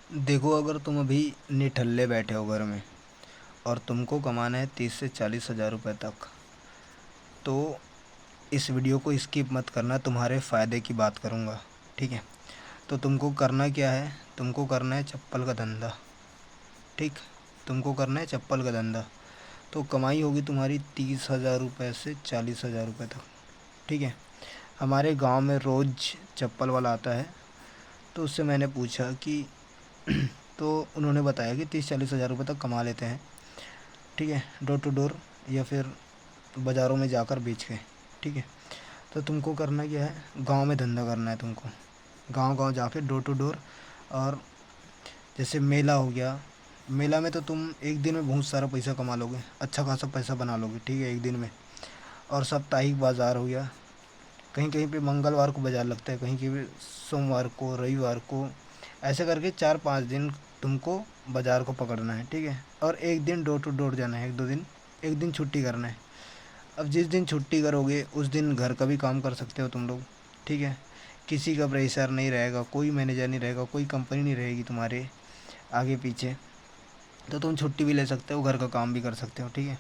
देखो, अगर तुम अभी निठल्ले बैठे हो घर में और तुमको कमाना है 30 से 40 हज़ार रुपये तक, तो इस वीडियो को स्किप मत करना, तुम्हारे फ़ायदे की बात करूँगा। ठीक है? तो तुमको करना क्या है, तुमको करना है चप्पल का धंधा। ठीक, तुमको करना है चप्पल का धंधा। तो कमाई होगी तुम्हारी 30 हज़ार रुपये से 40 हज़ार रुपये तक। ठीक है? हमारे गांव में रोज़ चप्पल वाला आता है, तो उससे मैंने पूछा कि तो उन्होंने बताया कि 30 40 हज़ार रुपये तक कमा लेते हैं। ठीक है? डोर टू डोर या फिर बाज़ारों में जाकर बेच के। ठीक है? तो तुमको करना क्या है, गांव में धंधा करना है तुमको। गांव-गांव जाके डोर टू डोर। और जैसे मेला हो गया, मेला में तो तुम एक दिन में बहुत सारा पैसा कमा लोगे, अच्छा खासा पैसा बना लोगे। ठीक है? एक दिन में। और साप्ताहिक बाज़ार हो गया, कहीं कहीं पे मंगलवार को बाज़ार लगता है, कहीं कहीं पे सोमवार को, रविवार को, ऐसे करके 4 5 दिन तुमको बाज़ार को पकड़ना है। ठीक है? और एक दिन डोर टू डोर जाना है, 1 2 दिन, एक दिन छुट्टी करना है। अब जिस दिन छुट्टी करोगे उस दिन घर का भी काम कर सकते हो तुम लोग। ठीक है? किसी का प्रेशर नहीं रहेगा, कोई मैनेजर नहीं रहेगा, कोई कंपनी नहीं रहेगी तुम्हारे आगे पीछे, तो तुम छुट्टी भी ले सकते हो, घर का काम भी कर सकते हो। ठीक है?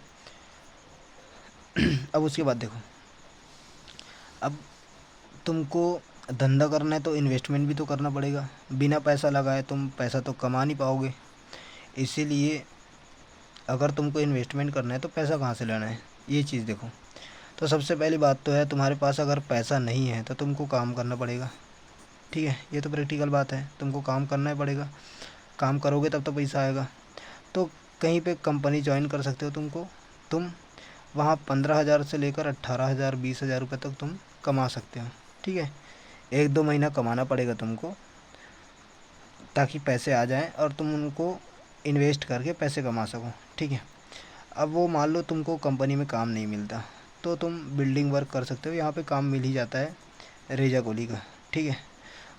अब उसके बाद देखो, अब तुमको धंधा करना है तो इन्वेस्टमेंट भी तो करना पड़ेगा। बिना पैसा लगाए तुम पैसा तो कमा नहीं पाओगे। इसीलिए अगर तुमको इन्वेस्टमेंट करना है तो पैसा कहाँ से लाना है, ये चीज़ देखो। तो सबसे पहली बात तो है, तुम्हारे पास अगर पैसा नहीं है तो तुमको काम करना पड़ेगा। ठीक है? ये तो प्रैक्टिकल बात है, तुमको काम करना ही पड़ेगा। काम करोगे तब तो पैसा आएगा। तो कहीं पे कंपनी ज्वाइन कर सकते हो तुम वहाँ 15 हज़ार से लेकर 18 हज़ार 20 हज़ार रुपये तक तुम कमा सकते हो। ठीक है? 1 2 महीना कमाना पड़ेगा तुमको, ताकि पैसे आ जाएं और तुम उनको इन्वेस्ट करके पैसे कमा सको। ठीक है? अब वो मान लो तुमको कंपनी में काम नहीं मिलता, तो तुम बिल्डिंग वर्क कर सकते हो, यहाँ पे काम मिल ही जाता है रेजा कोली का। ठीक है?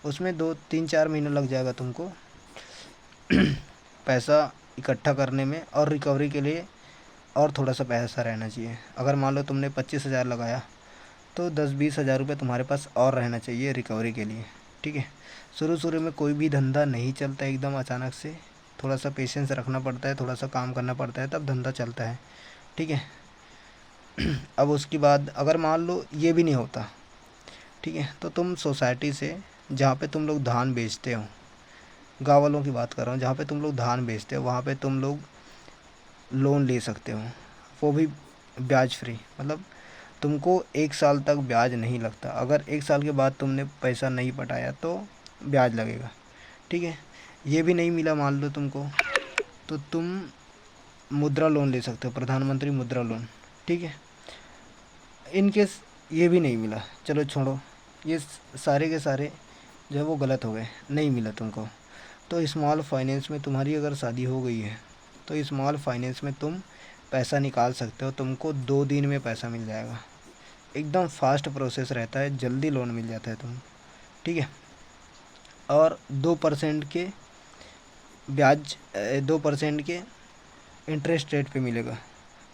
उसमें 2 3 4 महीना लग जाएगा तुमको पैसा इकट्ठा करने में, और रिकवरी के लिए और थोड़ा सा पैसा रहना चाहिए। अगर मान लो तुमने 25 हज़ार लगाया, तो 10 20 हज़ार रुपये तुम्हारे पास और रहना चाहिए रिकवरी के लिए। ठीक है? शुरू शुरू में कोई भी धंधा नहीं चलता एकदम अचानक से, थोड़ा सा पेशेंस रखना पड़ता है, थोड़ा सा काम करना पड़ता है, तब धंधा चलता है। ठीक है? अब उसके बाद अगर मान लो ये भी नहीं होता, ठीक है, तो तुम सोसाइटी से, जहाँ पे तुम लोग धान बेचते हो, गाँव वालों की बात कर रहा हूँ, जहाँ पे तुम लोग धान बेचते हो वहाँ पे तुम लोग लोन ले सकते हो, वो भी ब्याज फ्री। मतलब तुमको 1 साल तक ब्याज नहीं लगता। अगर 1 साल के बाद तुमने पैसा नहीं पटाया तो ब्याज लगेगा। ठीक है? ये भी नहीं मिला मान लो तुमको, तो तुम मुद्रा लोन ले सकते हो, प्रधानमंत्री मुद्रा लोन। ठीक है? इन केस ये भी नहीं मिला, चलो छोड़ो, ये सारे के सारे जो है वो गलत हो गए, नहीं मिला तुमको, तो स्मॉल फाइनेंस में तुम्हारी अगर शादी हो गई है तो स्मॉल फाइनेंस में तुम पैसा निकाल सकते हो, तुमको 2 दिन में पैसा मिल जाएगा। एकदम फास्ट प्रोसेस रहता है, जल्दी लोन मिल जाता है तुम। ठीक है? और 2% के ब्याज, 2% के इंटरेस्ट रेट पे मिलेगा,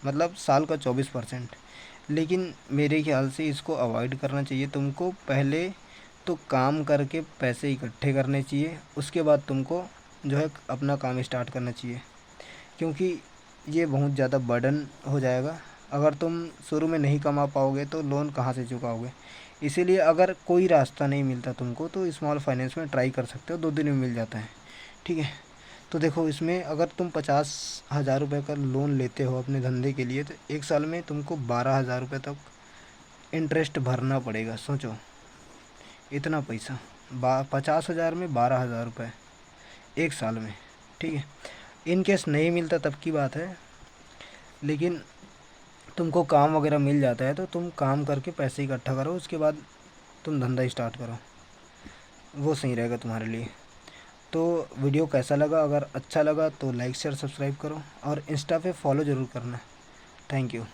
मतलब साल का 24%। लेकिन मेरे ख्याल से इसको अवॉइड करना चाहिए तुमको। पहले तो काम करके पैसे इकट्ठे करने चाहिए, उसके बाद तुमको जो है अपना काम स्टार्ट करना चाहिए, क्योंकि ये बहुत ज़्यादा बर्डन हो जाएगा। अगर तुम शुरू में नहीं कमा पाओगे तो लोन कहाँ से चुकाओगे। इसीलिए अगर कोई रास्ता नहीं मिलता तुमको तो स्मॉल फाइनेंस में ट्राई कर सकते हो, 2 दिन में मिल जाता है। ठीक है? तो देखो, इसमें अगर तुम 50 हज़ार रुपये का लोन लेते हो अपने धंधे के लिए, तो 1 साल में तुमको 12 हज़ार रुपये तक इंटरेस्ट भरना पड़ेगा। सोचो, इतना पैसा, 50 हज़ार में 12 हज़ार रुपये 1 साल में। ठीक है? इन केस नहीं मिलता तब की बात है, लेकिन तुमको काम वगैरह मिल जाता है तो तुम काम करके पैसे इकट्ठा करो, उसके बाद तुम धंधा स्टार्ट करो, वो सही रहेगा तुम्हारे लिए। तो वीडियो कैसा लगा, अगर अच्छा लगा तो लाइक शेयर सब्सक्राइब करो, और इंस्टा पे फॉलो ज़रूर करना। Thank you.